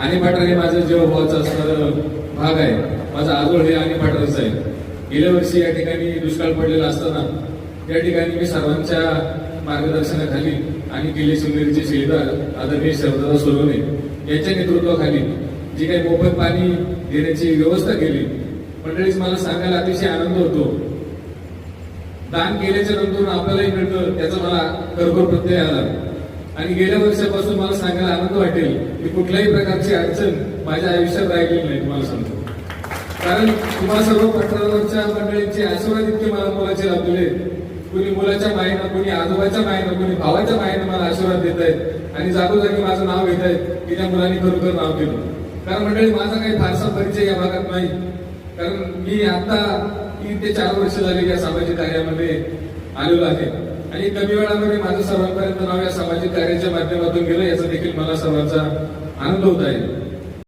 आणि पाटर हे माझं जेव्हा भावाचं असणारं भाग आहे. माझा आजोळ हे आणि पाटरच आहे. गेल्या वर्षी या ठिकाणी दुष्काळ पडलेला असताना या ठिकाणी मी सर्वांच्या मार्गदर्शनाखाली आणि किल्ले शिवनेरीचे शिलेदार आदरणीय शरददादा सोनवणे यांच्या नेतृत्वाखाली जी काही मोफत पाणी देण्याची व्यवस्था केली, मंडळीच मला सांगायला अतिशय आनंद होतो. दान केल्याच्या नंतर आपल्यालाही मिळतं त्याचा मला खरोखर प्रत्यय आला. आणि गेल्या वर्षापासून मला सांगायला आनंद वाटेल की कुठल्याही प्रकारची अडचण माझ्या आयुष्यात राहिलेली नाही. तुम्हाला सांगतो, कारण तुम्हाला सर्व पठारावरच्या मंडळींचे आशीर्वाद इतके मला मुलाचे लाभलेले. कुणी मुलाच्या मायेनं, कुणी आजोबाच्या मायेनं, कुणी भावाच्या मायेनं मला आशीर्वाद देत आहेत आणि जागोजागी माझं नाव घेत आहेत की त्या मुलांनी खरोखर नाव केलं. कारण मंडळी माझा काही फारसा परिचय या भागात नाही, कारण मी आता 3 ते 4 वर्ष झाली या सामाजिक कार्यामध्ये आलेलो आहे आणि कमी वेळामध्ये माझं सर्वांपर्यंत नाव या सामाजिक कार्याच्या माध्यमातून गेलं, याचा देखील मला सर्वांचा आनंद होत आहे.